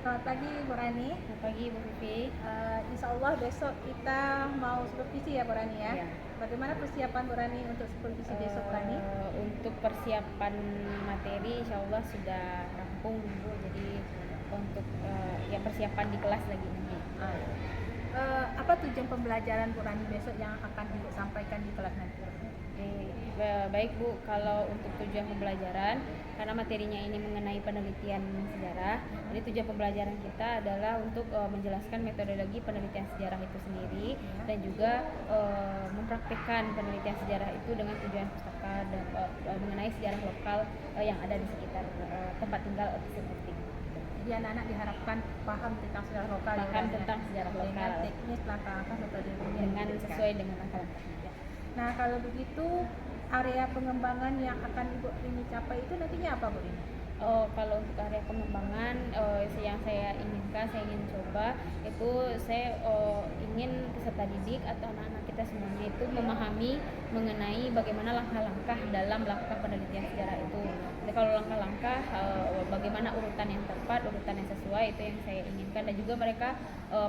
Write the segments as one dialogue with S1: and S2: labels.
S1: Selamat pagi Bu Rani.
S2: Selamat pagi Bu Vivi.
S1: Insya Allah besok kita mau supervisi ya Bu Rani ya.
S2: Iya.
S1: Bagaimana persiapan Bu Rani untuk supervisi besok Bu Rani?
S2: Untuk persiapan materi insya Allah sudah rampung Bu. Jadi untuk ya persiapan di kelas lagi nanti.
S1: Apa tujuan pembelajaran Bu Rani besok yang akan Ibu sampaikan di kelas nanti?
S2: Baik Bu, kalau untuk tujuan pembelajaran, karena materinya ini mengenai penelitian sejarah, jadi tujuan pembelajaran kita adalah untuk menjelaskan metodologi penelitian sejarah itu sendiri dan juga mempraktikkan penelitian sejarah itu dengan tujuan pustaka dan mengenai sejarah lokal yang ada di sekitar tempat tinggal tersebut.
S1: Jadi anak-anak diharapkan paham tentang sejarah lokal,
S2: tentang sejarah lokal
S1: dengan teknis langkah-langkah metodologi
S2: dengan sesuai dengan langkah-langkahnya.
S1: Nah, kalau begitu area pengembangan yang akan Ibu Rini capai itu nantinya apa Bu Rini?
S2: Kalau untuk area pengembangan yang saya inginkan, saya ingin coba itu saya ingin peserta didik atau anak-anak kita semuanya itu memahami mengenai bagaimana langkah-langkah dalam melakukan penelitian sejarah itu. Jadi kalau langkah-langkah bagaimana urutan yang tepat, urutan yang sesuai, itu yang saya inginkan, dan juga mereka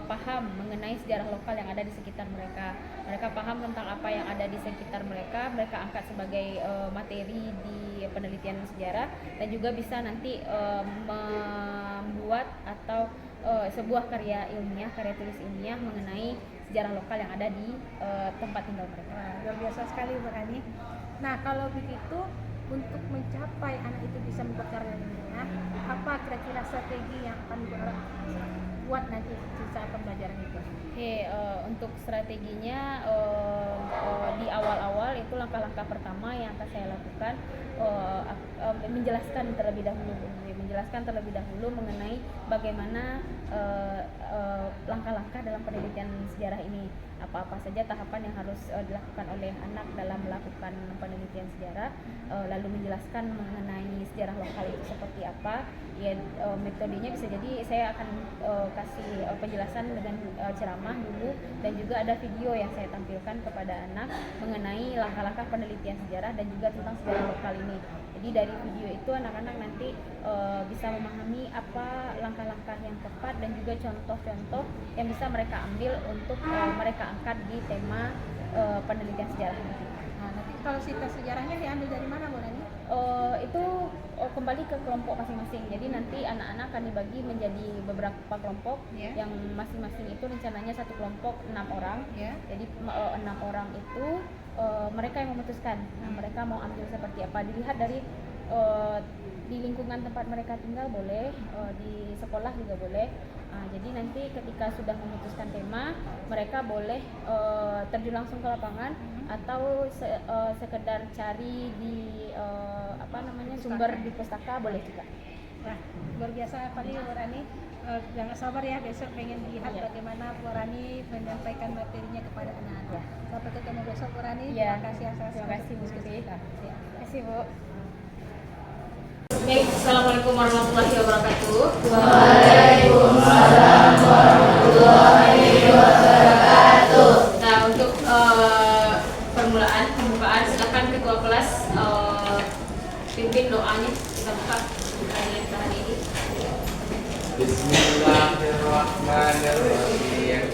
S2: paham mengenai sejarah lokal yang ada di sekitar mereka. Mereka paham tentang apa yang ada di sekitar mereka angkat sebagai materi di penelitian sejarah, dan juga bisa nanti membuat atau sebuah karya ilmiah, karya tulis ilmiah mengenai sejarah lokal yang ada di tempat tinggal mereka.
S1: Luar biasa sekali Bu Rani. Nah, kalau begitu untuk mencapai anak itu bisa membuat karya ilmiah, apa kira-kira strategi yang akan buat nanti di saat pembelajaran itu?
S2: Untuk strateginya di awal-awal itu langkah-langkah pertama yang akan saya lakukan menjelaskan terlebih dahulu mengenai bagaimana langkah-langkah dalam penelitian sejarah ini, apa-apa saja tahapan yang harus dilakukan oleh anak dalam melakukan penelitian sejarah, lalu menjelaskan mengenai sejarah lokal itu seperti apa. Metodenya bisa jadi saya akan kasih penjelasan dengan ceramah dulu, dan juga ada video yang saya tampilkan kepada anak mengenai langkah-langkah penelitian sejarah dan juga tentang sejarah lokal ini. Jadi dari video itu anak-anak nanti bisa memahami apa langkah-langkah yang tepat dan juga contoh-contoh yang bisa mereka ambil untuk mereka angkat di tema penelitian sejarah nanti.
S1: Nah, nanti kalau cerita sejarahnya diambil dari mana Bu Rani?
S2: Itu kembali ke kelompok masing-masing. Jadi nanti anak-anak akan dibagi menjadi beberapa kelompok, yang masing-masing itu rencananya satu kelompok 6 orang. Jadi 6 orang itu mereka yang memutuskan. Nah, mereka mau ambil seperti apa, dilihat dari di lingkungan tempat mereka tinggal boleh, di sekolah juga boleh. Jadi nanti ketika sudah memutuskan tema, mereka boleh terjun langsung ke lapangan atau sekedar cari di sumber di pustaka boleh juga.
S1: Wah, luar biasa kali Bu Rani. Jangan sabar ya, besok pengen lihat bagaimana Bu Rani menyampaikan materinya kepada anak-anak. Sampai ketemu besok Bu Rani. Terima kasih atas diskusi kita.
S2: Terima kasih Bu.
S3: Baik, Assalamualaikum warahmatullahi wabarakatuh.
S4: Waalaikumsalam warahmatullahi wabarakatuh.
S3: Nah, untuk permulaan pembukaan, silakan ketua kelas pimpin doanya. Kita buka kita hari ini.
S4: Bismillahirrahmanirrahim.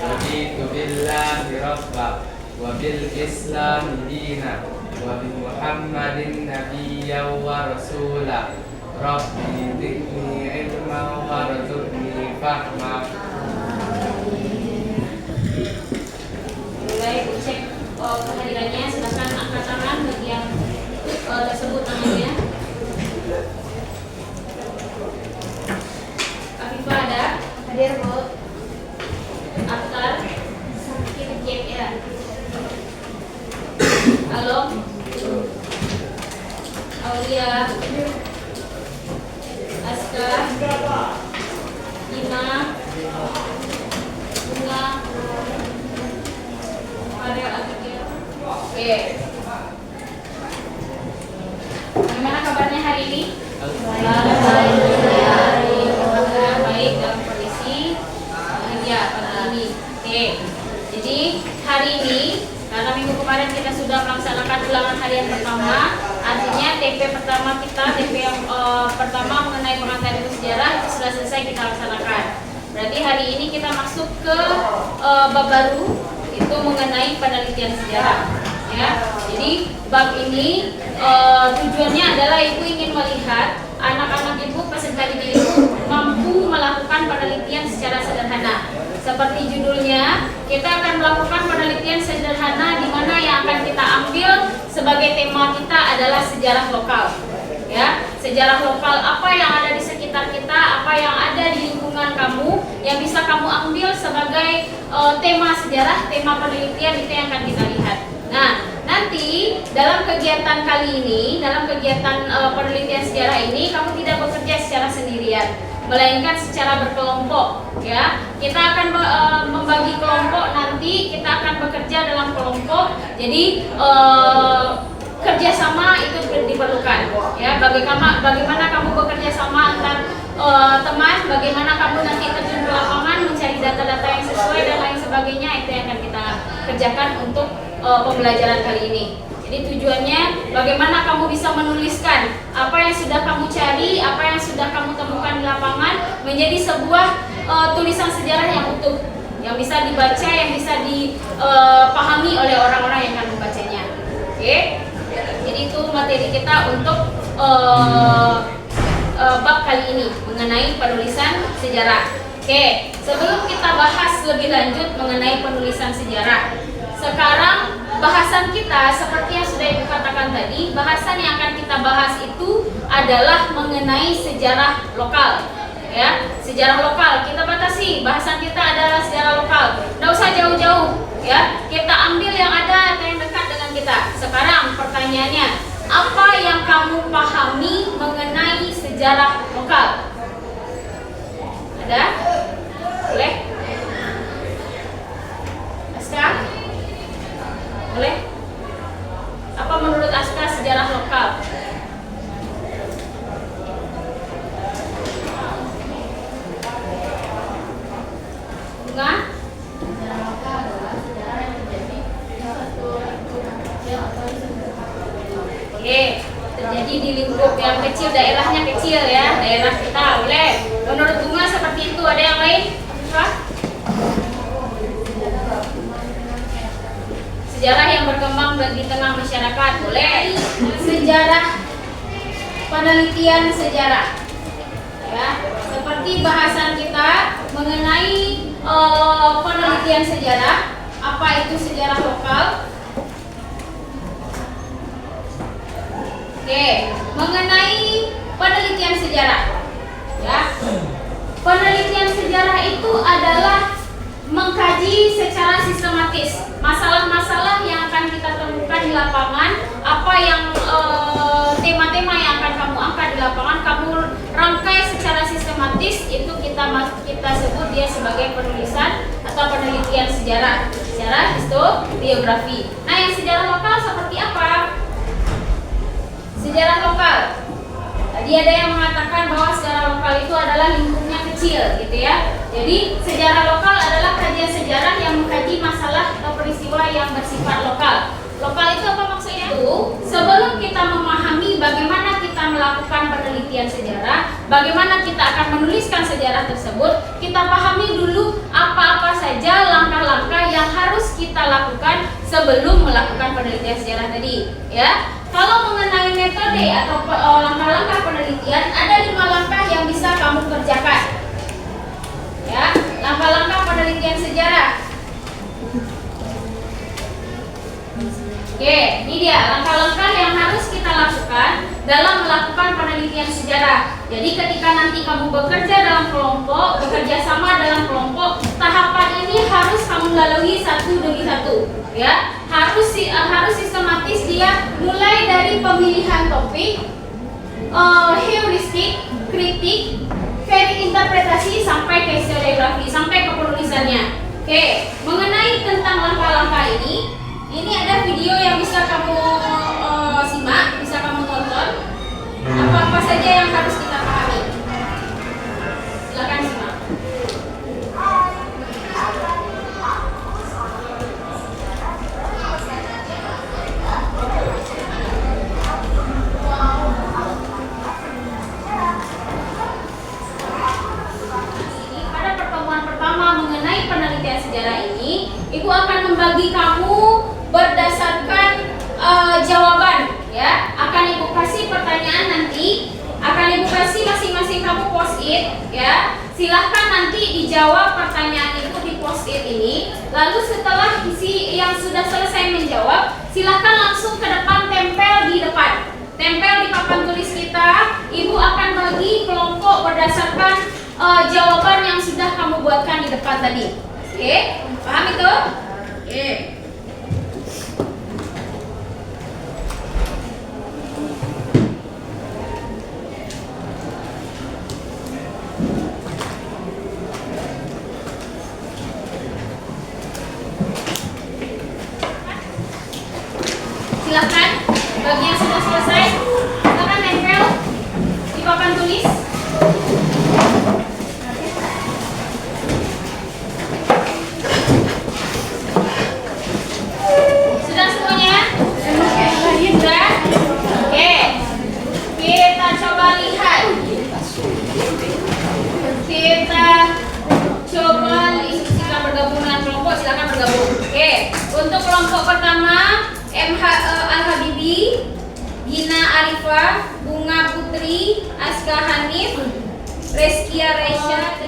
S4: Raditu billahi rabba wa bil islam dina wa bi Muhammadin nabiyyan wa rasula. Rabbi zidni ilma warzuqni fahma.
S3: Mulai cek kehadirannya, silakan angkat tangan bagi yang tersebut namanya. Afifah ada? Hadir Bu. Aktar, kita cek ya. Halo. Aulia, Aska, Ima, Bunga, Farel, Abigail. Oke. Bagaimana kabarnya hari ini? Alhamdulillah baik, dalam kondisi bahagia pagi ini. Oke. Jadi hari ini karena minggu kemarin kita sudah melaksanakan ulangan harian pertama, artinya TP pertama kita, TP yang pertama mengenai pengantar ilmu sejarah itu sudah selesai kita laksanakan. Berarti hari ini kita masuk ke bab baru, itu mengenai penelitian sejarah. Ya, jadi bab ini tujuannya adalah ibu ingin melihat anak-anak ibu peserta didik ibu mampu melakukan penelitian secara sederhana. Seperti judulnya, kita akan melakukan penelitian sederhana di mana yang akan kita ambil sebagai tema kita adalah sejarah lokal. Ya, sejarah lokal, apa yang ada di sekitar kita, apa yang ada di lingkungan kamu yang bisa kamu ambil sebagai tema sejarah, tema penelitian itu yang akan kita lihat. Nah, nanti dalam kegiatan kali ini, dalam kegiatan penelitian sejarah ini, kamu tidak bekerja secara sendirian, melainkan secara berkelompok. Ya, kita akan membagi kelompok, nanti kita akan bekerja dalam kelompok. Jadi kerjasama itu diperlukan. Ya, bagaimana kamu bekerja sama antar teman, bagaimana kamu nanti terjun ke lapangan mencari data-data yang sesuai dan lain sebagainya, itu yang akan kita kerjakan untuk pembelajaran kali ini. Jadi tujuannya bagaimana kamu bisa menuliskan apa yang sudah kamu cari, apa yang sudah kamu temukan di lapangan menjadi sebuah tulisan sejarah yang utuh, yang bisa dibaca, yang bisa dipahami oleh orang-orang yang akan membacanya. Oke? Jadi itu materi kita untuk bab kali ini mengenai penulisan sejarah. Oke, sebelum kita bahas lebih lanjut mengenai penulisan sejarah, sekarang bahasan kita seperti yang sudah Ibu katakan tadi, bahasan yang akan kita bahas itu adalah mengenai sejarah lokal. Ya, sejarah lokal kita batasi, bahasan kita adalah sejarah lokal. Tidak usah jauh-jauh, ya. Kita ambil yang ada atau yang dekat dengan kita. Sekarang pertanyaannya, apa yang kamu pahami mengenai sejarah lokal? Ada? Boleh? Aska? Boleh? Apa menurut Aska sejarah lokal? Bunga? Oke, terjadi di lingkup yang kecil, daerahnya kecil ya, daerah kita. Boleh? Menurut Bunga seperti itu. Ada yang lain? Apa? Sejarah yang berkembang di tengah masyarakat. Boleh? Sejarah, penelitian sejarah. Ya, seperti bahasan kita mengenai penelitian sejarah. Apa itu sejarah lokal? Oke, mengenai penelitian sejarah. Ya, penelitian sejarah itu adalah mengkaji secara sistematis masalah-masalah yang akan kita temukan di lapangan, apa yang tema-tema yang akan kamu angkat di lapangan, kamu rangkai secara sistematis, itu kita sebut dia sebagai penulisan atau penelitian sejarah, secara historiografi. Nah, yang sejarah lokal seperti apa? Sejarah lokal. Tadi ada yang mengatakan bahwa sejarah lokal itu adalah lingkupnya kecil, gitu ya. Jadi sejarah lokal adalah kajian sejarah yang mengkaji masalah atau peristiwa yang bersifat lokal. Lokal itu apa maksudnya? Itu sebelum kita memahami bagaimana kita melakukan penelitian sejarah, bagaimana kita akan menuliskan sejarah tersebut, kita pahami dulu apa-apa saja langkah-langkah yang harus kita lakukan sebelum melakukan penelitian sejarah tadi, ya. Kalau mengenai metode atau langkah-langkah penelitian, ada 5 langkah yang bisa kamu kerjakan. Ya, langkah-langkah penelitian sejarah. Oke, ini dia langkah-langkah yang harus kita lakukan dalam melakukan penelitian sejarah. Jadi ketika nanti kamu bekerja dalam kelompok, bekerja sama dalam kelompok, tahapan ini harus kamu lalui satu demi satu. Ya, harus sistematis dia, mulai dari pemilihan topik, heuristik, kritik, interpretasi sampai ke historiografi, sampai ke penulisannya. Oke, mengenai tentang langkah-langkah ini ada video yang bisa kamu simak, bisa kamu tonton. Apa-apa saja yang harus kita pahami. Silakan simak. dijawab pertanyaan itu di post-it ini. Lalu setelah si yang sudah selesai menjawab, silahkan langsung ke depan, tempel di depan, tempel di papan tulis kita. Ibu akan bagi kelompok berdasarkan jawaban yang sudah kamu buatkan di depan tadi. Oke, paham itu? Oke. Silahkan, bagi yang sudah selesai, silahkan tempel di papan tulis. Sudah semuanya? Sudah? Oke, kita coba lihat. Kita coba instruksikan bergabung dengan kelompok, silahkan bergabung. Oke, untuk kelompok pertama, MH Al-Habibi, Gina Arifah, Bunga Putri, Aska Hanif, Reskia Reisha, 5.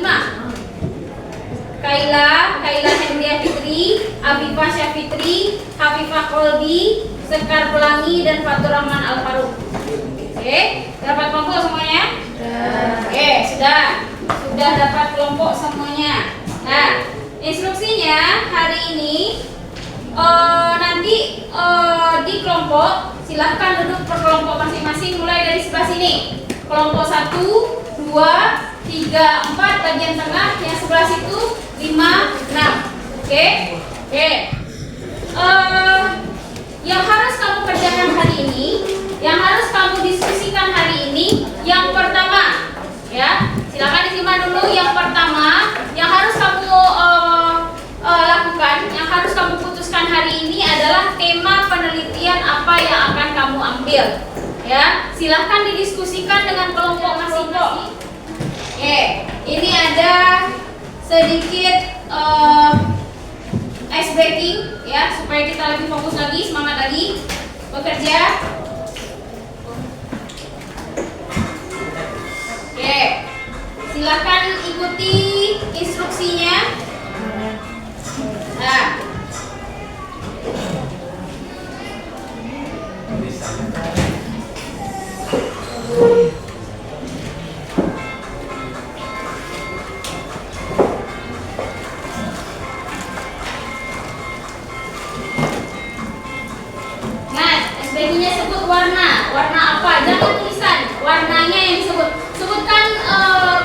S3: Kaila Hendria Fitri, Afifah Syafitri, Hafifah Kolbi, Sekar Pelangi, dan Fatur Rahman Al-Faruq. Oke, dapat kelompok semuanya? Oke, sudah dapat kelompok semuanya. Nah, instruksinya hari ini nanti di kelompok silahkan duduk per kelompok masing-masing, mulai dari sebelah sini. Kelompok 1, 2, 3, 4 bagian tengah, yang sebelah situ 5, 6. Oke. Yang harus kamu kerjakan hari ini, yang harus kamu diskusikan hari ini, yang pertama, ya, silakan disimak dulu. Yang pertama, yang harus kamu lakukan, yang harus kamu putuskan hari ini adalah tema penelitian apa yang akan kamu ambil. Ya, silahkan didiskusikan dengan kelompok masing-masing. Oke, ini ada sedikit ice breaking, ya, supaya kita lebih fokus lagi, semangat lagi bekerja. Oke, silahkan ikuti instruksinya. Nah, SBG-nya sebut warna apa? Jangan tulisan, warnanya yang disebut. Sebutkan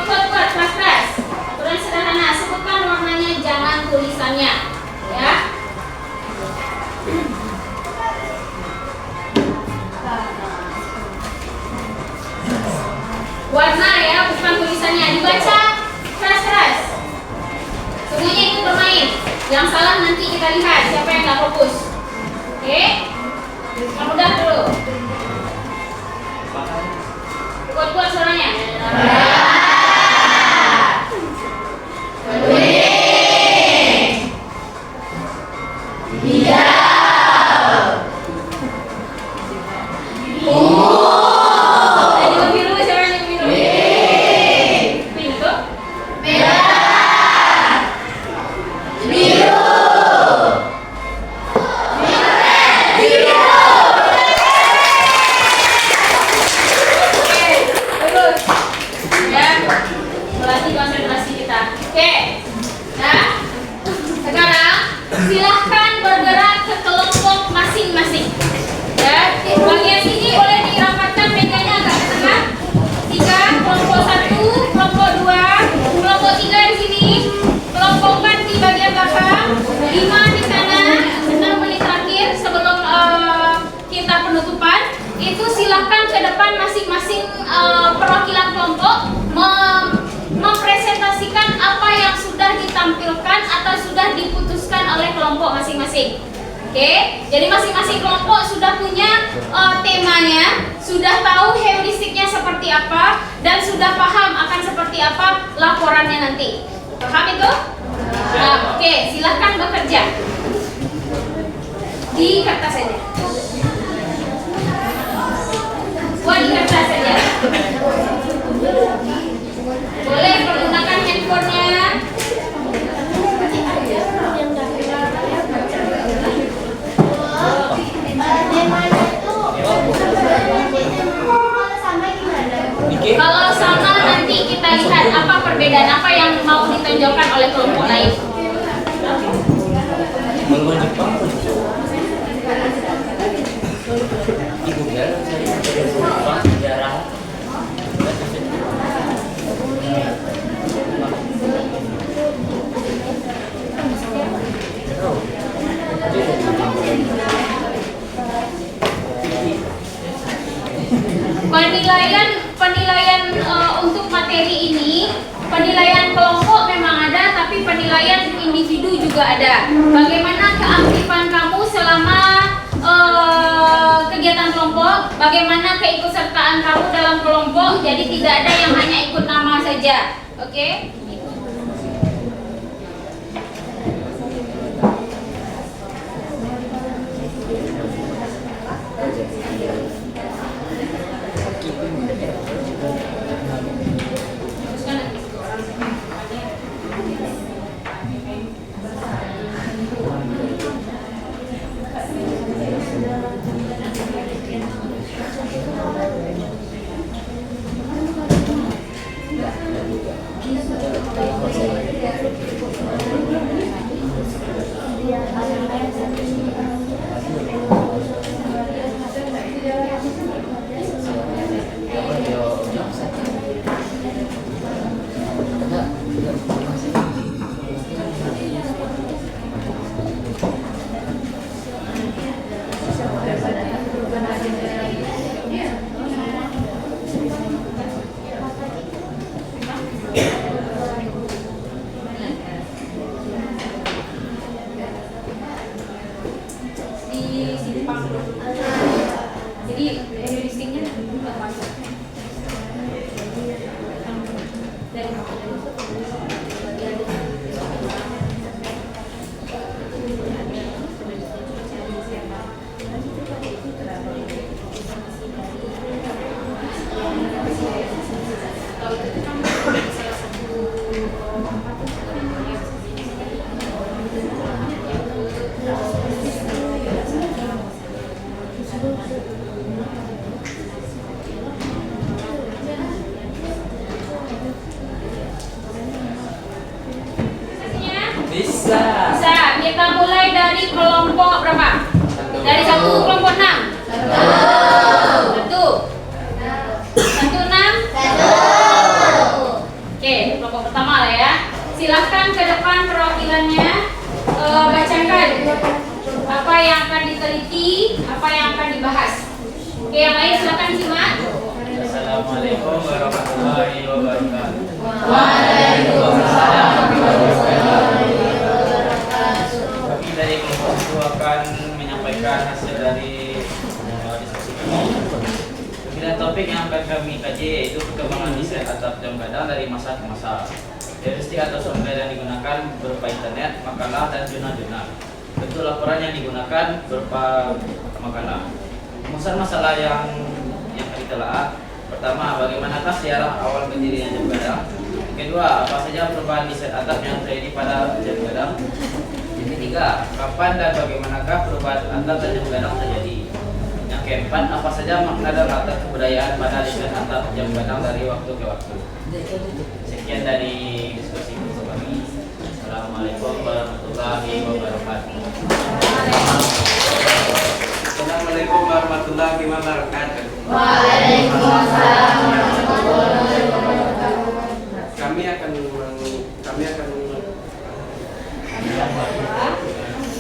S3: word keras-keras. Aturan sederhana, sebutkan warnanya, jangan tulisannya, ya. Warna ya, bukan tulisannya. Dibaca keras-keras. Semuanya ikut bermain. Yang salah nanti kita lihat siapa yang nggak fokus. Oke? Yang mudah dulu. Kuat-kuat suaranya. Silahkan bergerak ke kelompok masing-masing. Ya, bagian sini boleh dirapatkan mejanya agak ke tengah. 3, kelompok 1, kelompok 2, kelompok 3 di sini, kelompok 4 di bagian belakang, 5 di sana. 6 menit terakhir sebelum kita penutupan. Itu silahkan ke depan masing-masing perwakilan kelompok mempresentasikan apa yang sudah ditampilkan atau sudah diputuskan oleh kelompok masing-masing. Oke, jadi masing-masing kelompok sudah punya temanya, sudah tahu heuristiknya seperti apa, dan sudah paham akan seperti apa laporannya nanti. Paham itu? Nah, oke, silahkan bekerja di kertas saja. Buat di kertas saja. Boleh menggunakan handphonenya. Kalau sama nanti kita lihat apa perbedaan apa yang mau ditonjolkan oleh kelompok lain. Penilaian untuk materi ini, penilaian kelompok memang ada, tapi penilaian individu juga ada. Bagaimana keaktifan kamu selama kegiatan kelompok, bagaimana keikutsertaan kamu dalam kelompok. Jadi tidak ada yang hanya ikut nama saja, oke?
S4: Bisa.
S3: Bisa. Kita mulai dari kelompok berapa? Dari 1 kelompok 6. 1. 6. Oke, kelompok pertama lah ya. Silahkan ke depan perwakilannya, bacakan apa yang akan diteliti, apa yang akan dibahas. Oke, yang lain silahkan simak.
S4: Assalamualaikum warahmatullahi wabarakatuh.
S3: Waalaikumsalam.
S5: Kami dari kelompok itu akan menyampaikan hasil dari diskusi kami. Kemudian topik yang akan kami kaji yaitu perkembangan desain atap jam gadang dari masa ke masa. Heuristik atau sumber yang digunakan berupa internet, makalah, dan jurnal-jurnal. Bentuk laporan yang digunakan berupa makalah. Rumusan masalah yang kami telah. Pertama, bagaimanakah sejarah awal berdirinya jam gadang? Kedua, apa saja perubahan desain atap yang terjadi pada jam gadang? Yang ketiga, kapan dan bagaimanakah perubahan atap dan jam gadang terjadi? Yang keempat, apa saja makna dan latar kebudayaan pada desain atap jam gadang dari waktu ke waktu? Sekian dari diskusi bersama kami. Assalamualaikum warahmatullahi wabarakatuh.
S4: Assalamualaikum warahmatullahi wabarakatuh.
S1: Waalaikumsalam.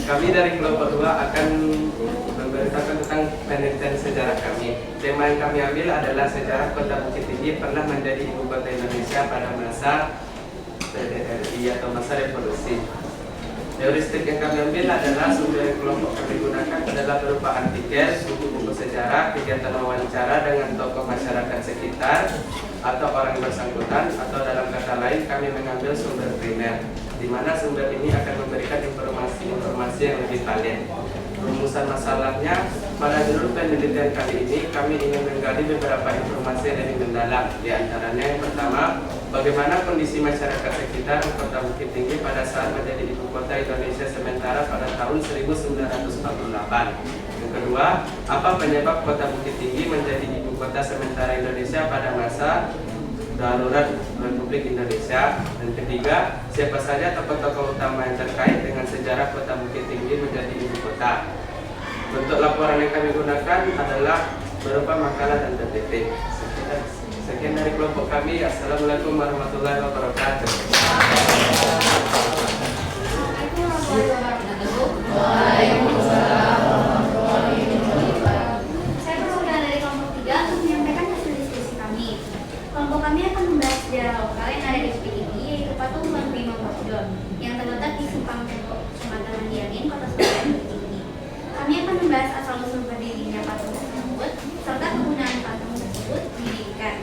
S4: Kami dari kelompok 2 akan memberitakan tentang penelitian sejarah kami. Tema yang kami ambil adalah sejarah Kota Bukit Tinggi pernah menjadi ibu kota Indonesia pada masa PDRI atau masa revolusi. Heuristik yang kami ambil adalah sumber yang kelompok kami gunakan adalah berupa artikel, buku-buku sejarah, kegiatan wawancara dengan tokoh masyarakat sekitar atau orang bersangkutan, atau dalam kata lain kami mengambil sumber primer, di mana sumber ini akan memberikan informasi yang lebih valid. Rumusan masalahnya, pada judul penelitian kali ini kami ingin menggali beberapa informasi yang lebih mendalam. Di antaranya yang pertama, bagaimana kondisi masyarakat sekitar Kota Bukit Tinggi pada saat menjadi ibu kota Indonesia sementara pada tahun 1948. Yang kedua, apa penyebab Kota Bukit Tinggi menjadi ibu kota kota sementara Indonesia pada masa darurat Republik Indonesia. Dan ketiga, siapa saja tokoh-tokoh utama yang terkait dengan sejarah kota Bukit Tinggi menjadi ibu kota. Bentuk laporan yang kami gunakan adalah berupa makalah dan PPT. Sekian dari kelompok kami. Assalamualaikum warahmatullahi wabarakatuh.
S6: Saya perwakilan dari kelompok 3 untuk menyampaikan hasil diskusi kami. Kelompok kami akan membahas sejarah lokal yang ada di Bukit Tinggi, yaitu patung Tuanku Imam Bonjol yang terletak di Simpang Tembok, Kecamatan Mandiangin, Kota Surabaya, Bukit Tinggi. Kami akan membahas asal-usul berdirinya patung tersebut serta penggunaan patung tersebut didirikan.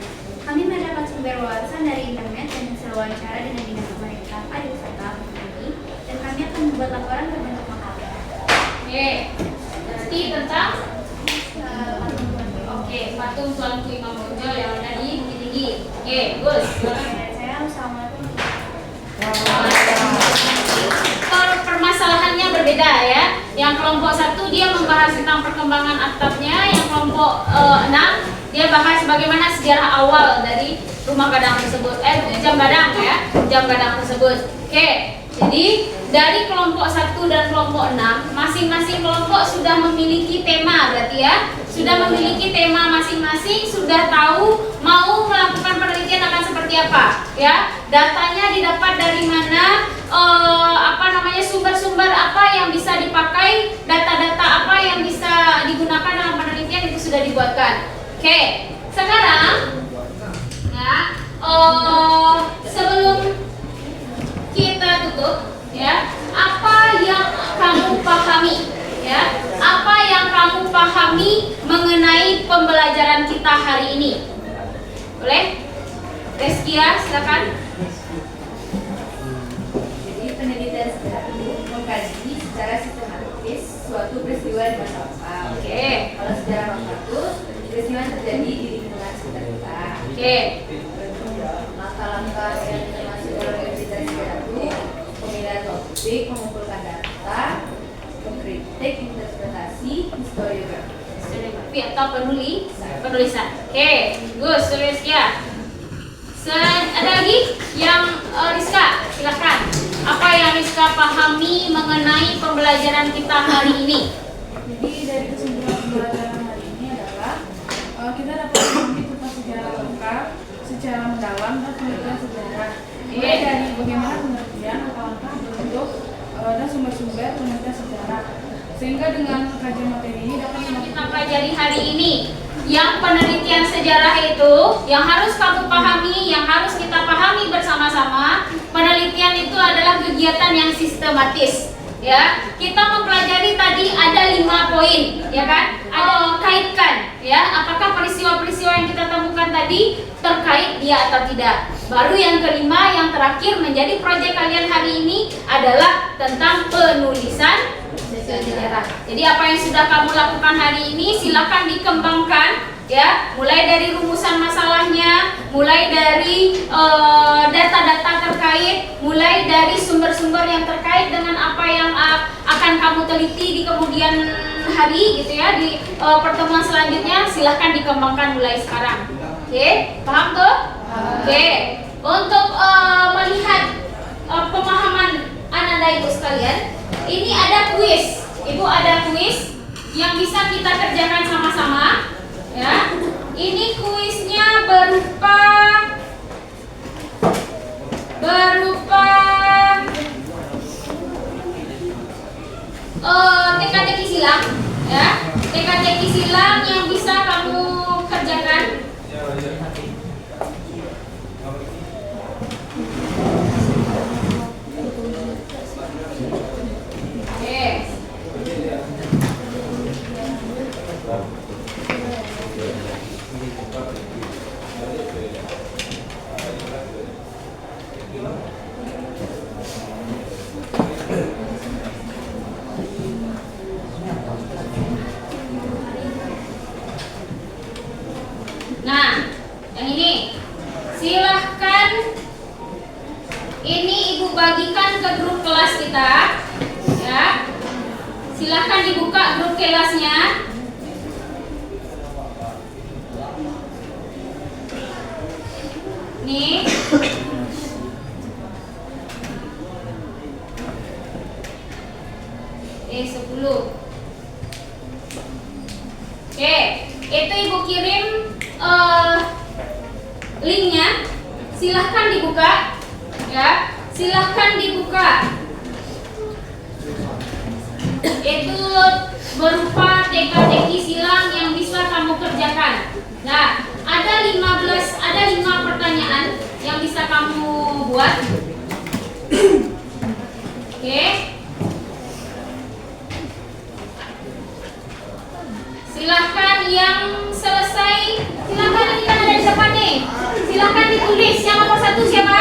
S6: Kami mendapat sumber wawasan dari internet dan hasil wawancara dengan Dinas Pemerintah Pariwisata Bukit Tinggi, dan kami akan membuat laporan berbentuk makalah.
S3: Oke, berarti tentang patung Tuanku Imam Bonjol yang ada di Bukit Tinggi. Oke, Gus.
S6: Saya assalamualaikum.
S3: Permasalahannya berbeda ya. Yang kelompok 1 dia membahas tentang perkembangan atapnya, yang kelompok 6 dia bahas bagaimana sejarah awal dari rumah gadang tersebut, jam gadang ya, jam gadang tersebut. Oke, jadi dari kelompok 1 dan kelompok 6 masing-masing kelompok sudah memiliki tema berarti ya, sudah memiliki tema masing-masing, sudah tahu mau melakukan penelitian akan seperti apa ya. Datanya didapat dari mana, sumber-sumber apa yang bisa dipakai, data-data apa yang bisa digunakan dalam penelitian itu sudah dibuatkan. Oke, sekarang ya, sebelum kita tutup ya, apa yang kamu pahami ya, apa yang kamu pahami mengenai pembelajaran kita hari ini? Boleh? Reskia, silakan.
S7: Jadi penelitian sejarah itu mengkaji secara sistematis suatu peristiwa di masa lampau.
S3: Oke.
S7: Kalau sejarah waktu itu peristiwa yang terjadi di lingkungan sekitar kita.
S3: Oke.
S7: Langkah-langkah yang termasuk dalam evidensi sejarah itu pemilihan topik, mengumpulkan data, mengkritik, interpretasi, historiografi
S3: Atau penulisan. Oke, Gus, Reskia. Ada lagi yang Rizka, silakan. Apa yang Rizka pahami mengenai pembelajaran kita hari ini?
S8: Jadi dari kesimpulan pembelajaran hari ini adalah kita dapat memahami tentang sejarah lengkap secara mendalam dan penelitian sejarah. Mulai dari bagaimana penelitian, langkah-langkah, bentuk dan sumber-sumber penelitian sejarah. Sehingga dengan kajian materi ini dapat
S3: Yang kita pelajari hari ini, yang penelitian sejarah itu yang harus kamu pahami, yang harus kita pahami bersama-sama. Penelitian itu adalah kegiatan yang sistematis ya. Kita mempelajari tadi ada 5 poin ya kan, ada kaitkan ya, apakah peristiwa-peristiwa yang kita temukan tadi terkait dia atau tidak. Baru yang kelima, yang terakhir menjadi proyek kalian hari ini adalah tentang penulisan sejarah. Jadi apa yang sudah kamu lakukan hari ini silakan dikembangkan ya, mulai dari rumusan masalahnya, mulai dari data-data terkait, mulai dari sumber-sumber yang terkait dengan apa yang akan kamu teliti di kemudian hari gitu ya, di pertemuan selanjutnya silahkan dikembangkan mulai sekarang. Oke, paham tuh? Oke, untuk melihat pemahaman anak dan ibu sekalian, ini ada kuis. Ibu ada kuis yang bisa kita kerjakan sama-sama ya. Ini kuisnya berupa teka-teki silang ya, teka-teki silang yang bisa kamu kerjakan. Nah, yang ini silahkan, ini ibu bagikan ke grup kelas kita ya. Silahkan dibuka grup kelasnya. Nih. E10. Oke, itu Ibu kirim linknya. Silahkan dibuka, ya. Silahkan dibuka. Itu berupa teka-teki silang yang bisa kamu kerjakan. Nah, ada 5 pertanyaan yang bisa kamu buat. Oke. Silahkan yang selesai, silahkan ini kan ada di depan nih. Silahkan ditulis. Yang nomor 1 siapa?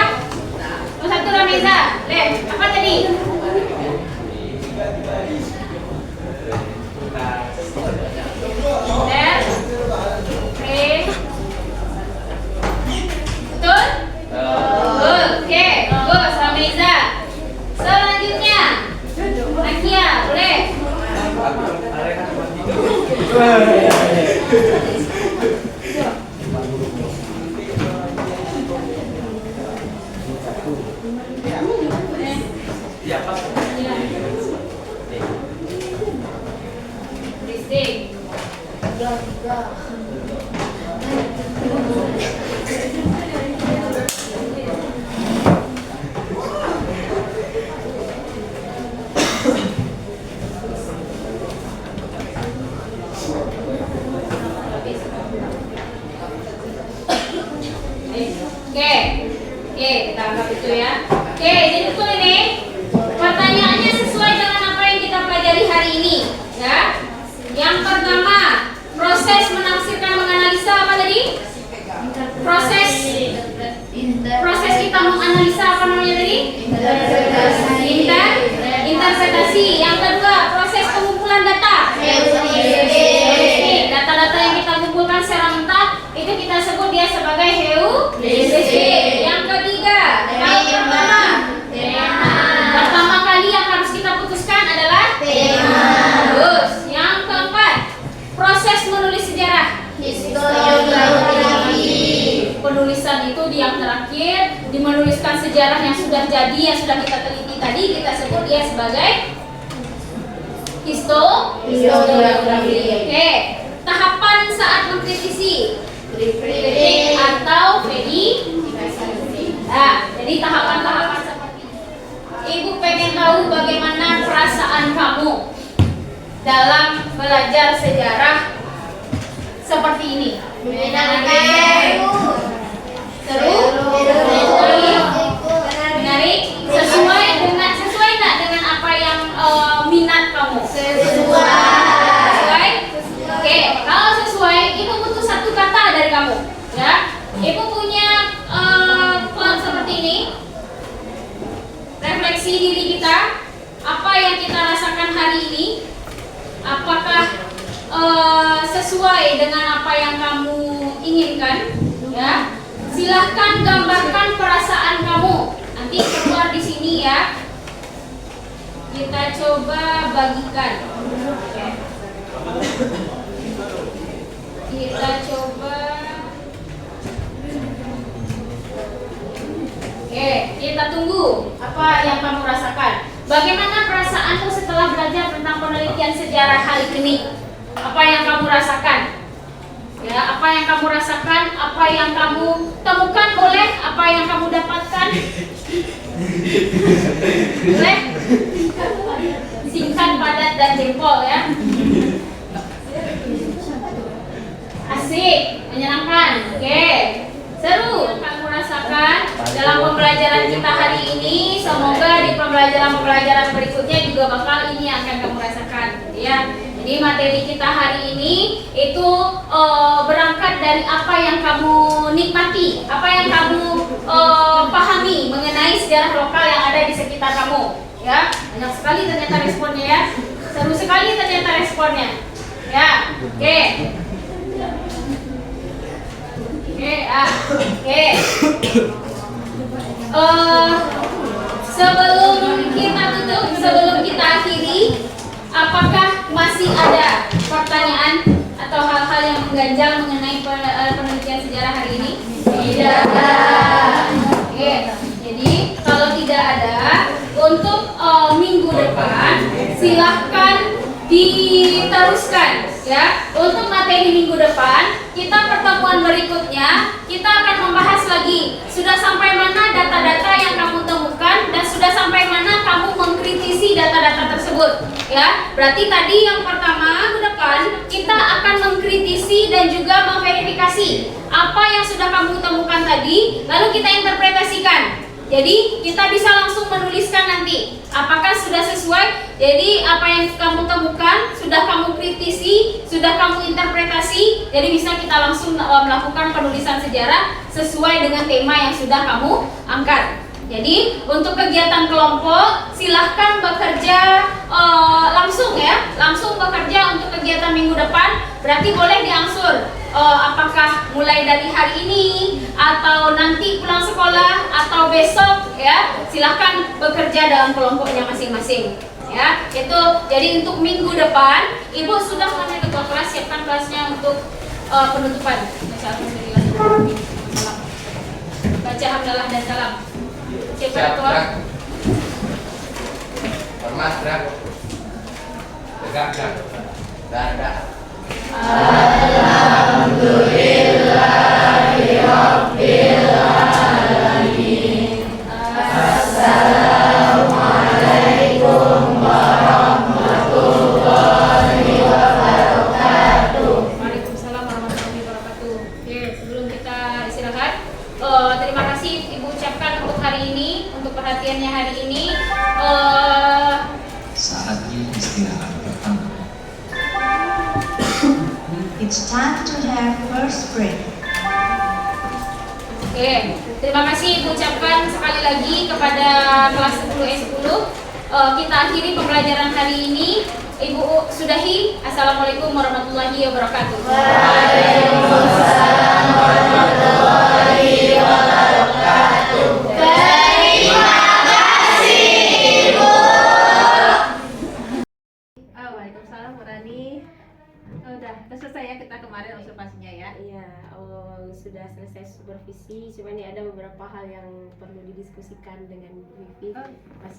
S3: Nomor 1 Rameza. Lihat, apa tadi? Betul? Betul. Oke, bagus Rameza. Selanjutnya Nakia, boleh?
S4: Ya, Pak.
S3: Risik. Oke, kita anggap itu ya. Oke, jadi betul ini. Pertanyaannya sesuai dengan apa yang kita pelajari hari ini, ya. Yang pertama, proses menafsirkan menganalisa apa tadi? Proses kita menganalisa apa namanya tadi? Interpretasi. Yang kedua, proses pengumpulan data. Data-data yang kita kumpulkan secara mentah itu kita sebut dia sebagai heuristik. Yang ketiga, yang pertama kali yang harus kita putuskan adalah tema. Terus, yang keempat, proses menulis sejarah. Penulisan itu di yang terakhir, menuliskan sejarah yang sudah jadi, yang sudah kita teliti tadi, kita sebut dia sebagai historiografi. Oke, tahapan saat mengkritisi, kritik atau verifikasi. Nah, jadi tahapan-tahapan seperti ini. Ibu pengen tahu bagaimana perasaan kamu dalam belajar sejarah seperti ini. Seru? Menarik? Sesuai nggak dengan apa yang minat kamu? Sesuai? Oke, kalau sesuai, ibu butuh 1 kata dari kamu, ya. Ibu punya plan seperti ini. Refleksi diri kita, apa yang kita rasakan hari ini, apakah sesuai dengan apa yang kamu inginkan, ya. Silahkan gambarkan perasaan kamu. Nanti keluar di sini ya. Kita coba bagikan. Kita coba. Oke, kita tunggu apa yang kamu rasakan. Bagaimana perasaanmu setelah belajar tentang penelitian sejarah hari ini? Apa yang kamu rasakan? Ya, apa yang kamu rasakan, apa yang kamu temukan, boleh, apa yang kamu dapatkan, boleh, singkat, padat, dan jempol ya. Asik, menyenangkan, oke, seru. Yang kamu rasakan dalam pembelajaran kita hari ini, semoga di pembelajaran berikutnya juga bakal ini yang akan kamu rasakan, ya. Jadi materi kita hari ini itu berangkat dari apa yang kamu nikmati, apa yang kamu pahami mengenai sejarah lokal yang ada di sekitar kamu. Ya, banyak sekali ternyata responnya ya, seru sekali ternyata responnya. Ya, oke. Sebelum kita tutup, sebelum kita akhiri, apakah masih ada pertanyaan atau hal-hal yang mengganjal mengenai penelitian sejarah hari ini? Tidak. diteruskan ya. Untuk materi minggu depan, kita pertemuan berikutnya kita akan membahas lagi sudah sampai mana data-data yang kamu temukan dan sudah sampai mana kamu mengkritisi data-data tersebut ya. Berarti tadi yang pertama minggu depan kita akan mengkritisi dan juga memverifikasi apa yang sudah kamu temukan tadi, lalu kita interpretasikan. Jadi kita bisa langsung menuliskan nanti apakah sudah sesuai. Jadi apa yang kamu temukan sudah kamu kritisi, sudah kamu interpretasi. Jadi bisa kita langsung melakukan penulisan sejarah sesuai dengan tema yang sudah kamu angkat. Jadi untuk kegiatan kelompok silahkan bekerja langsung ya, langsung bekerja untuk kegiatan minggu depan. Berarti boleh diangsur apakah mulai dari hari ini atau nanti pulang sekolah atau besok ya. Silahkan bekerja dalam kelompoknya masing-masing ya. Itu jadi untuk minggu depan Ibu sudah mana ketua kelas siapkan kelasnya untuk penutupan. Baca hamdalah dan salam. Siapa ketua?
S4: Hormat, gerak. Tegak, gerak. Dadah.
S3: Waalaikumsalam warahmatullahi wabarakatuh. Oke, sebelum kita istirahat, terima kasih Ibu ucapkan untuk hari ini, untuk perhatiannya hari ini.
S9: Saatnya istirahat pertama. It's time to have first break.
S3: Oke, terima kasih Ibu ucapkan sekali lagi kepada kelas 10E10. Kita akhiri pembelajaran hari ini. Ibu sudahi. Assalamualaikum warahmatullahi wabarakatuh.
S6: Waalaikumsalam warahmatullahi wabarakatuh. Terima kasih Ibu.
S1: Waalaikumsalam Bu Rani. Udah selesai ya kita kemarin observasinya ya.
S2: Iya, sudah selesai supervisi, cuman ini ada beberapa hal yang perlu didiskusikan dengan Bu Vivi.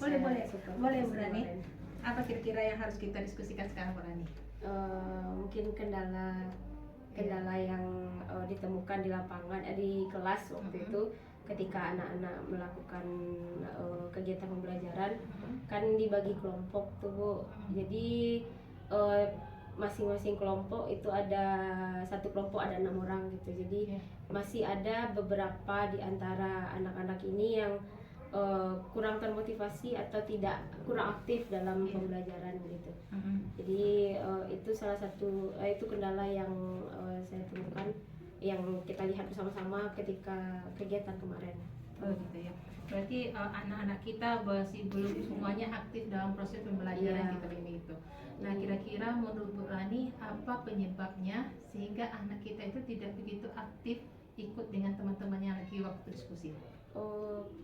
S1: Boleh Bu Rani. Apa kira-kira yang harus kita diskusikan sekarang Bu Rani?
S2: Mungkin kendala yang ditemukan di lapangan, di kelas waktu itu ketika anak-anak melakukan kegiatan pembelajaran kan dibagi kelompok tuh Bu. Jadi masing-masing kelompok itu ada satu kelompok ada 6 orang gitu. Jadi masih ada beberapa di antara anak-anak ini yang kurang termotivasi atau tidak kurang aktif dalam pembelajaran gitu. Jadi itu salah satu itu kendala yang saya temukan yang kita lihat bersama-sama ketika kegiatan kemarin.
S1: Oh gitu ya. Berarti anak-anak kita masih belum semuanya aktif dalam proses pembelajaran kita ini itu. Nah, kira-kira menurut Bu Rani apa penyebabnya sehingga anak kita itu tidak begitu aktif ikut dengan teman-temannya lagi waktu diskusi?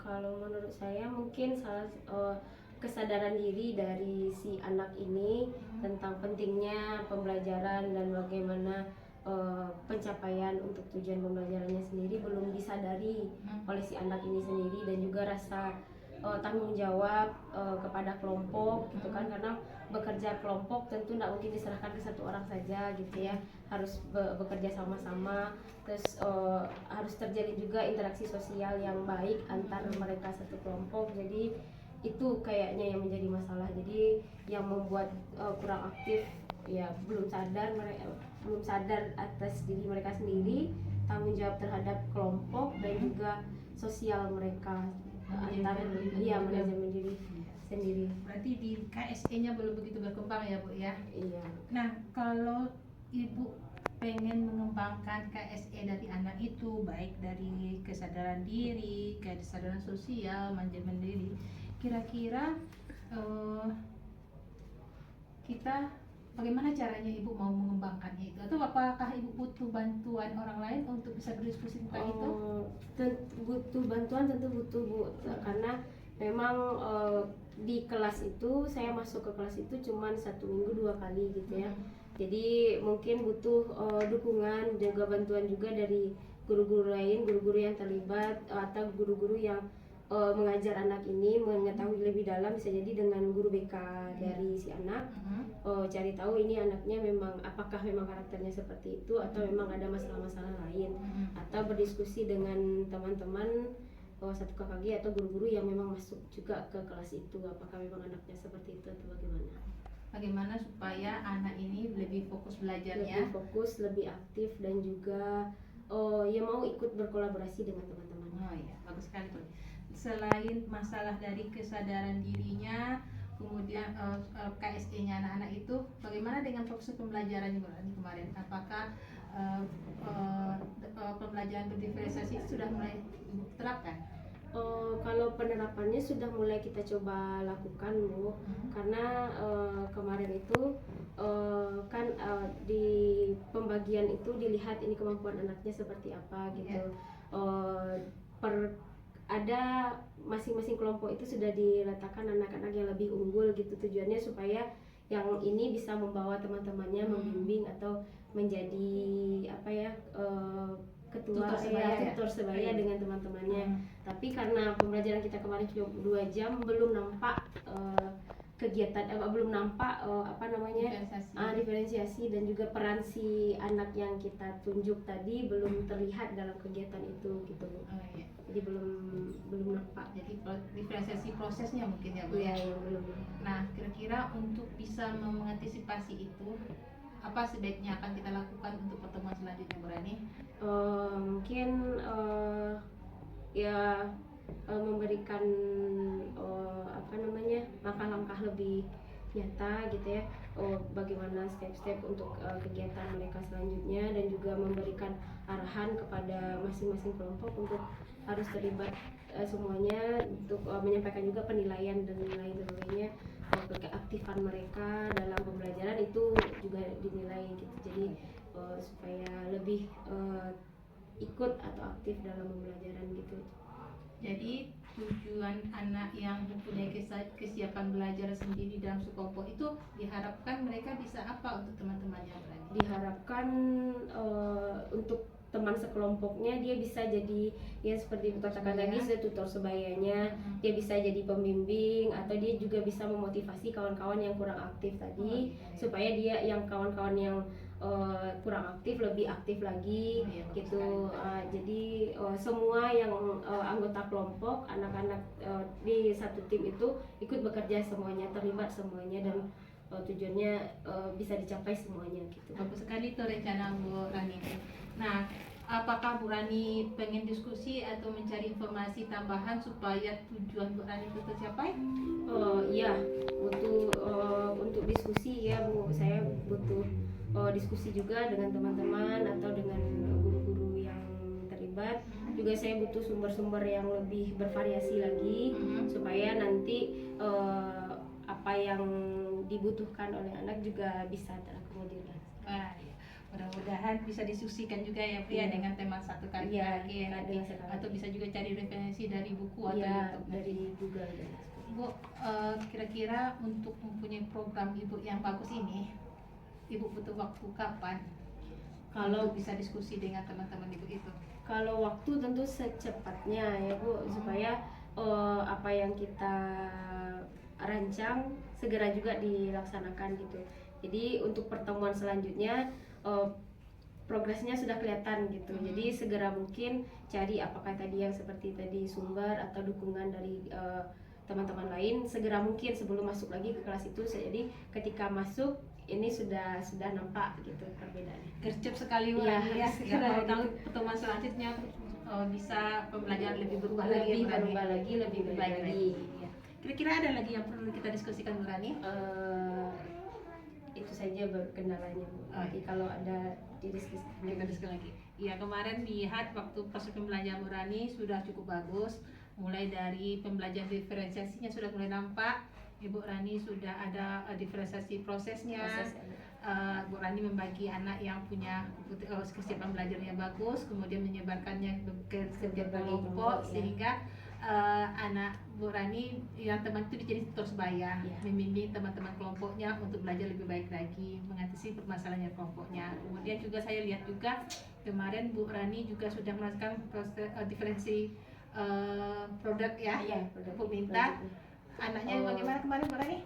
S2: Kalau menurut saya mungkin kesadaran diri dari si anak ini tentang pentingnya pembelajaran dan bagaimana pencapaian untuk tujuan pembelajarannya sendiri belum disadari oleh si anak ini sendiri, dan juga rasa tanggung jawab kepada kelompok gitu kan, karena bekerja kelompok tentu tidak mungkin diserahkan ke satu orang saja gitu ya, harus bekerja sama-sama, terus harus terjadi juga interaksi sosial yang baik antar mereka satu kelompok. Jadi itu kayaknya yang menjadi masalah, jadi yang membuat kurang aktif ya belum sadar atas diri mereka sendiri, tanggung jawab terhadap kelompok dan juga sosial mereka antara manajemen diri sendiri.
S1: Berarti di KSE-nya belum begitu berkembang ya Bu ya?
S2: Iya.
S1: Nah, kalau Ibu pengen mengembangkan KSE dari anak itu, baik dari kesadaran diri, kesadaran sosial, manajemen diri, kira-kira kita bagaimana caranya Ibu mau mengembangkannya itu? Atau apakah Ibu butuh bantuan orang lain untuk bisa berdiskusi tentang itu?
S2: Butuh bantuan, tentu butuh Bu, karena memang di kelas itu saya masuk ke kelas itu cuman 1 minggu 2 kali gitu ya. Jadi mungkin butuh dukungan juga bantuan juga dari guru-guru lain, guru-guru yang terlibat atau guru-guru yang
S10: mengajar anak ini mengetahui lebih dalam, bisa jadi dengan guru BK dari si anak, cari tahu ini anaknya memang apakah memang karakternya seperti itu atau memang ada masalah-masalah lain, atau berdiskusi dengan teman-teman satu KKG atau guru-guru yang memang masuk juga ke kelas itu, apakah memang anaknya seperti itu atau bagaimana.
S1: Bagaimana supaya anak ini lebih fokus belajarnya,
S10: lebih fokus, lebih aktif, dan juga ya mau ikut berkolaborasi dengan teman-teman.
S1: Oh iya, bagus sekali tuh. Selain masalah dari kesadaran dirinya, kemudian KSE-nya anak-anak itu, bagaimana dengan fokus pembelajarannya kemarin? Apakah pembelajaran berdiferensiasi sudah mulai diterapkan?
S10: Kalau penerapannya sudah mulai kita coba lakukan, Bu, karena kemarin itu kan di pembagian itu dilihat ini kemampuan anaknya seperti apa gitu. Ada masing-masing kelompok itu sudah diletakkan anak-anak yang lebih unggul gitu, tujuannya supaya yang ini bisa membawa teman-temannya, membimbing atau menjadi ketua tutor sebaya dengan teman-temannya. Tapi karena pembelajaran kita kemarin cuma 2 jam, belum nampak kegiatan belum nampak diferensiasi dan juga peran si anak yang kita tunjuk tadi belum terlihat dalam kegiatan itu gitu. Jadi belum nampak.
S1: Jadi diferensiasi prosesnya mungkin ya Bu.
S10: Iya, belum.
S1: Nah, kira-kira untuk bisa mengantisipasi itu, apa sebaiknya akan kita lakukan untuk pertemuan selanjutnya, Bu Rani?
S10: Mungkin memberikan langkah-langkah lebih nyata gitu ya, bagaimana step-step untuk kegiatan mereka selanjutnya, dan juga memberikan arahan kepada masing-masing kelompok untuk harus terlibat semuanya, untuk menyampaikan juga penilaian dan lain sebagainya. Keaktifan mereka dalam pembelajaran itu juga dinilai gitu, jadi supaya lebih ikut atau aktif dalam pembelajaran gitu.
S1: Jadi tujuan anak yang mempunyai kesiapan belajar sendiri dalam sekelompok itu diharapkan mereka bisa apa untuk teman-temannya?
S10: Diharapkan untuk teman sekelompoknya dia bisa jadi, ya seperti katakan tadi, tutor sebayanya, dia bisa jadi pembimbing, atau dia juga bisa memotivasi kawan-kawan yang kurang aktif tadi, supaya dia yang kawan-kawan yang kurang aktif lebih aktif lagi gitu. Jadi semua yang anggota kelompok, anak-anak di satu tim itu ikut bekerja semuanya, terlibat semuanya, dan tujuannya bisa dicapai semuanya gitu.
S1: Bagus sekali tuh rencana Bu Rani. Nah, apakah Bu Rani pengen diskusi atau mencari informasi tambahan supaya tujuan Bu Rani itu tercapai?
S10: Iya, butuh untuk diskusi ya Bu. Saya butuh diskusi juga dengan teman-teman atau dengan guru-guru yang terlibat. Juga saya butuh sumber-sumber yang lebih bervariasi lagi, supaya nanti apa yang dibutuhkan oleh anak juga bisa terakomodir.
S1: Mudah-mudahan bisa diskusikan juga ya Bu ya, dengan tema satu kali lagi atau bisa juga cari referensi dari buku atau YouTube
S10: dari Google.
S1: Bu, kira-kira untuk mempunyai program Ibu yang bagus ini, Ibu butuh waktu kapan? Kalau bisa diskusi dengan teman-teman Ibu itu.
S10: Kalau waktu tentu secepatnya ya Bu, supaya apa yang kita rancang segera juga dilaksanakan gitu. Jadi untuk pertemuan selanjutnya progresnya sudah kelihatan gitu. Jadi segera mungkin cari apakah tadi yang seperti tadi sumber atau dukungan dari teman-teman lain segera mungkin sebelum masuk lagi ke kelas itu. Jadi ketika masuk ini sudah nampak gitu perbedaannya.
S1: Gercep sekali Bu Rani ya. Kalau tahu pertemuan selanjutnya bisa pembelajaran lebih berubah lagi, lebih baik lagi. Kira-kira ada lagi yang perlu kita diskusikan Bu Rani?
S10: Itu saja kendalanya Bu. Kalau ada didiskusi
S1: lagi. Iya, kemarin lihat waktu proses pembelajaran Bu Rani sudah cukup bagus. Mulai dari pembelajaran diferensiasinya sudah mulai nampak. Ibu Rani sudah ada diferensiasi prosesnya. Bu Rani membagi anak yang punya kesiapan belajarnya bagus, kemudian menyebarkannya ke setiap kelompok, sehingga anak Bu Rani yang teman itu menjadi tutor sebaya, membimbing teman-teman kelompoknya untuk belajar lebih baik lagi, mengatasi permasalahan kelompoknya. Kemudian juga saya lihat juga kemarin Bu Rani juga sudah melakukan proses produk ya.
S10: Iya, produk.
S1: Bu minta
S10: Project.
S1: anaknya bagaimana kemarin Bu Rani?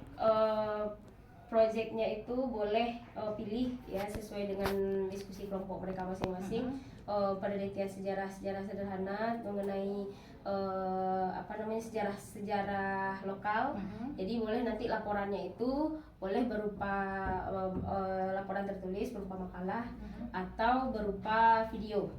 S10: Proyeknya itu boleh pilih ya sesuai dengan diskusi kelompok mereka masing-masing. Penelitian sejarah sederhana mengenai sejarah lokal. Jadi boleh nanti laporannya itu boleh berupa laporan tertulis berupa makalah atau berupa video.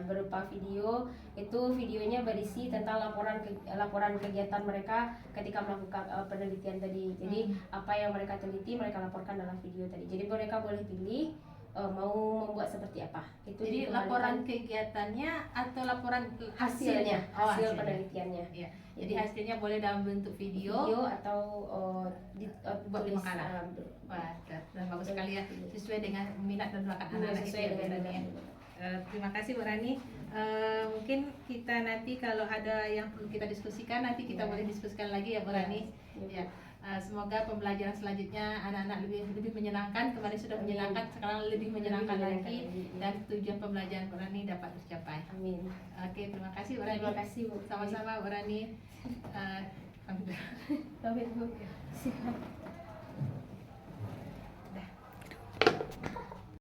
S10: Berupa video itu videonya berisi tentang laporan kegiatan mereka ketika melakukan penelitian tadi. Jadi apa yang mereka teliti mereka laporkan dalam video tadi. Jadi mereka boleh pilih mau membuat seperti apa. Itu
S1: Jadi laporan kegiatannya atau laporan
S10: hasilnya,
S1: Oh,
S10: hasil
S1: hasilnya.
S10: penelitiannya.
S1: Ya. Jadi hasilnya boleh dalam bentuk video,
S10: Atau
S1: buat
S10: tulis,
S1: makalah. Wah, dan bagus sekali ya, sesuai dengan minat dan bakat anak-anak
S10: sesuai
S1: itu ya, Bu
S10: dengan
S1: Rani ya. Terima kasih Bu Rani. Mungkin kita nanti kalau ada yang perlu kita diskusikan nanti kita boleh diskusikan lagi ya Bu Rani. Ya. Semoga pembelajaran selanjutnya anak-anak lebih menyenangkan. Kemarin sudah menyenangkan, sekarang lebih menyenangkan lagi dan tujuan pembelajaran Bu Rani dapat tercapai.
S10: Amin.
S1: Oke, terima kasih Bu Rani.
S10: Terima kasih Bu.
S1: Sama-sama Bu Rani. Alhamdulillah.
S10: Amin Bu. Siap.